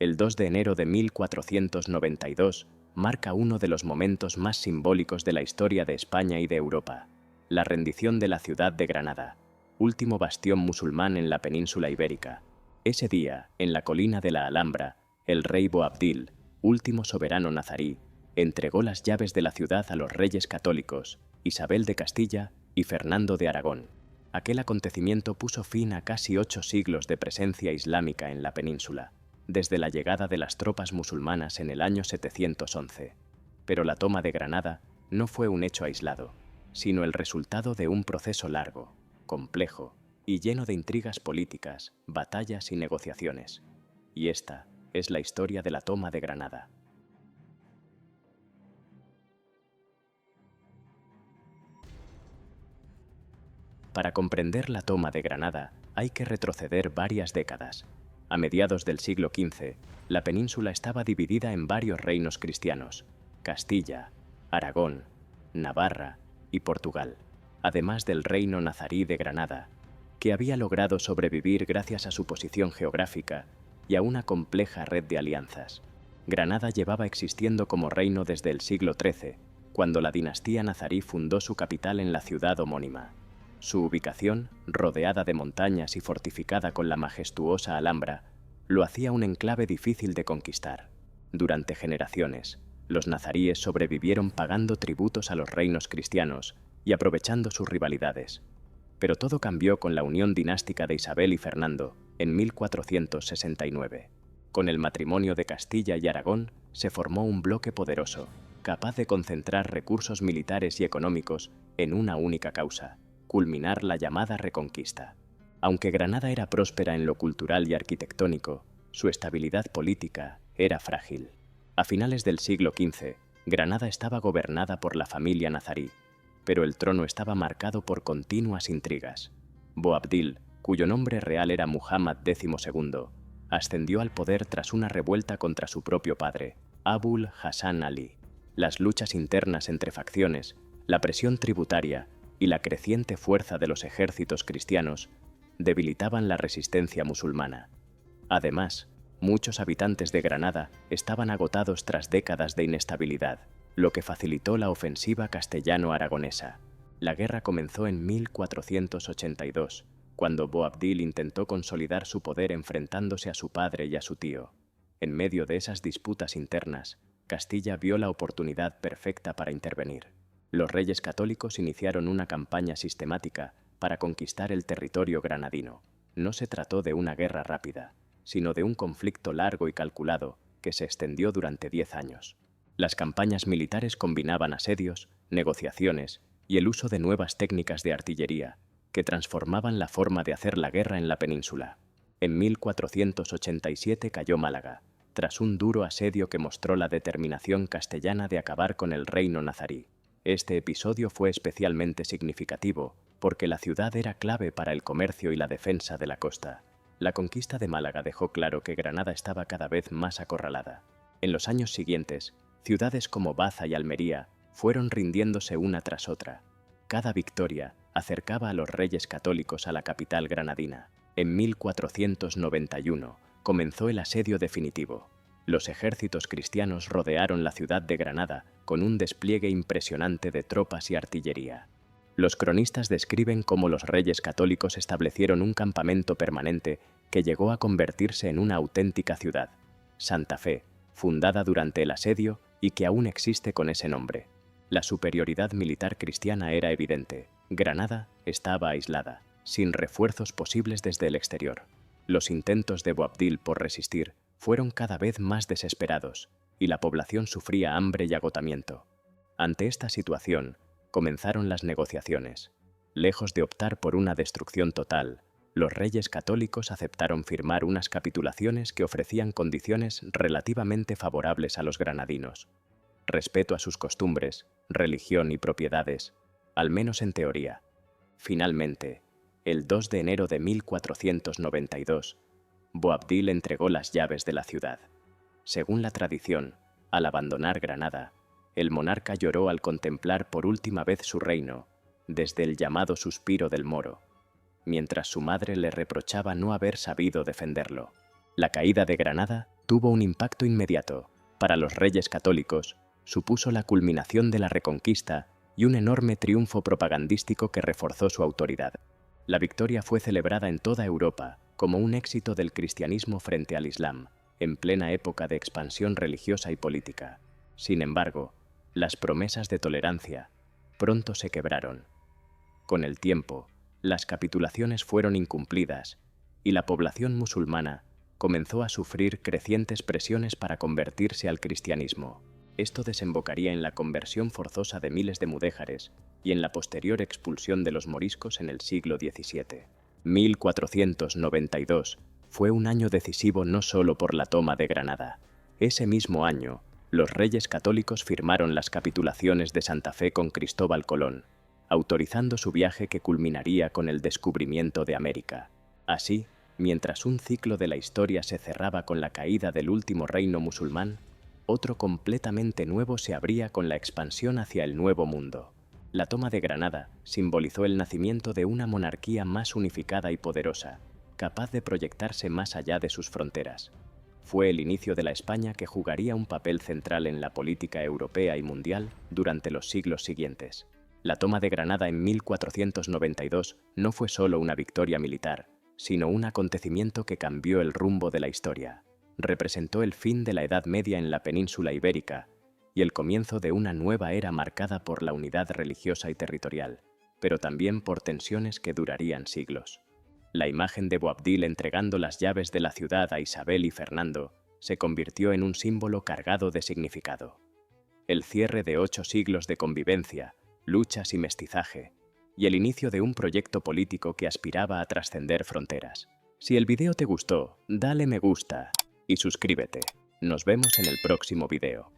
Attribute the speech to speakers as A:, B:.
A: El 2 de enero de 1492 marca uno de los momentos más simbólicos de la historia de España y de Europa: la rendición de la ciudad de Granada, último bastión musulmán en la península ibérica. Ese día, en la colina de la Alhambra, el rey Boabdil, último soberano nazarí, entregó las llaves de la ciudad a los reyes católicos, Isabel de Castilla y Fernando de Aragón. Aquel acontecimiento puso fin a casi 8 siglos de presencia islámica en la península, desde la llegada de las tropas musulmanas en el año 711. Pero la toma de Granada no fue un hecho aislado, sino el resultado de un proceso largo, complejo y lleno de intrigas políticas, batallas y negociaciones. Y esta es la historia de la toma de Granada. Para comprender la toma de Granada hay que retroceder varias décadas. A mediados del siglo XV, la península estaba dividida en varios reinos cristianos: Castilla, Aragón, Navarra y Portugal, además del reino nazarí de Granada, que había logrado sobrevivir gracias a su posición geográfica y a una compleja red de alianzas. Granada llevaba existiendo como reino desde el siglo XIII, cuando la dinastía nazarí fundó su capital en la ciudad homónima. Su ubicación, rodeada de montañas y fortificada con la majestuosa Alhambra, lo hacía un enclave difícil de conquistar. Durante generaciones, los nazaríes sobrevivieron pagando tributos a los reinos cristianos y aprovechando sus rivalidades. Pero todo cambió con la unión dinástica de Isabel y Fernando en 1469. Con el matrimonio de Castilla y Aragón se formó un bloque poderoso, capaz de concentrar recursos militares y económicos en una única causa: culminar la llamada Reconquista. Aunque Granada era próspera en lo cultural y arquitectónico, su estabilidad política era frágil. A finales del siglo XV, Granada estaba gobernada por la familia nazarí, pero el trono estaba marcado por continuas intrigas. Boabdil, cuyo nombre real era Muhammad XII, ascendió al poder tras una revuelta contra su propio padre, Abul Hasan Ali. Las luchas internas entre facciones, la presión tributaria y la creciente fuerza de los ejércitos cristianos debilitaban la resistencia musulmana. Además, muchos habitantes de Granada estaban agotados tras décadas de inestabilidad, lo que facilitó la ofensiva castellano-aragonesa. La guerra comenzó en 1482, cuando Boabdil intentó consolidar su poder enfrentándose a su padre y a su tío. En medio de esas disputas internas, Castilla vio la oportunidad perfecta para intervenir. Los reyes católicos iniciaron una campaña sistemática para conquistar el territorio granadino. No se trató de una guerra rápida, sino de un conflicto largo y calculado que se extendió durante 10 años. Las campañas militares combinaban asedios, negociaciones y el uso de nuevas técnicas de artillería, que transformaban la forma de hacer la guerra en la península. En 1487 cayó Málaga, tras un duro asedio que mostró la determinación castellana de acabar con el reino nazarí. Este episodio fue especialmente significativo porque la ciudad era clave para el comercio y la defensa de la costa. La conquista de Málaga dejó claro que Granada estaba cada vez más acorralada. En los años siguientes, ciudades como Baza y Almería fueron rindiéndose una tras otra. Cada victoria acercaba a los reyes católicos a la capital granadina. En 1491 comenzó el asedio definitivo. Los ejércitos cristianos rodearon la ciudad de Granada con un despliegue impresionante de tropas y artillería. Los cronistas describen cómo los reyes católicos establecieron un campamento permanente que llegó a convertirse en una auténtica ciudad, Santa Fe, fundada durante el asedio y que aún existe con ese nombre. La superioridad militar cristiana era evidente. Granada estaba aislada, sin refuerzos posibles desde el exterior. Los intentos de Boabdil por resistir fueron cada vez más desesperados y la población sufría hambre y agotamiento. Ante esta situación, comenzaron las negociaciones. Lejos de optar por una destrucción total, los reyes católicos aceptaron firmar unas capitulaciones que ofrecían condiciones relativamente favorables a los granadinos: respeto a sus costumbres, religión y propiedades, al menos en teoría. Finalmente, el 2 de enero de 1492, Boabdil entregó las llaves de la ciudad. Según la tradición, al abandonar Granada, el monarca lloró al contemplar por última vez su reino, desde el llamado suspiro del Moro, mientras su madre le reprochaba no haber sabido defenderlo. La caída de Granada tuvo un impacto inmediato. Para los reyes católicos, supuso la culminación de la Reconquista y un enorme triunfo propagandístico que reforzó su autoridad. La victoria fue celebrada en toda Europa como un éxito del cristianismo frente al Islam, en plena época de expansión religiosa y política. Sin embargo, las promesas de tolerancia pronto se quebraron. Con el tiempo, las capitulaciones fueron incumplidas y la población musulmana comenzó a sufrir crecientes presiones para convertirse al cristianismo. Esto desembocaría en la conversión forzosa de miles de mudéjares y en la posterior expulsión de los moriscos en el siglo XVII. 1492 fue un año decisivo no solo por la toma de Granada. Ese mismo año, los reyes católicos firmaron las capitulaciones de Santa Fe con Cristóbal Colón, autorizando su viaje que culminaría con el descubrimiento de América. Así, mientras un ciclo de la historia se cerraba con la caída del último reino musulmán, otro completamente nuevo se abría con la expansión hacia el Nuevo Mundo. La toma de Granada simbolizó el nacimiento de una monarquía más unificada y poderosa, capaz de proyectarse más allá de sus fronteras. Fue el inicio de la España que jugaría un papel central en la política europea y mundial durante los siglos siguientes. La toma de Granada en 1492 no fue solo una victoria militar, sino un acontecimiento que cambió el rumbo de la historia. Representó el fin de la Edad Media en la península ibérica y el comienzo de una nueva era marcada por la unidad religiosa y territorial, pero también por tensiones que durarían siglos. La imagen de Boabdil entregando las llaves de la ciudad a Isabel y Fernando se convirtió en un símbolo cargado de significado. El cierre de 8 siglos de convivencia, luchas y mestizaje, y el inicio de un proyecto político que aspiraba a trascender fronteras. Si el video te gustó, dale me gusta y suscríbete. Nos vemos en el próximo video.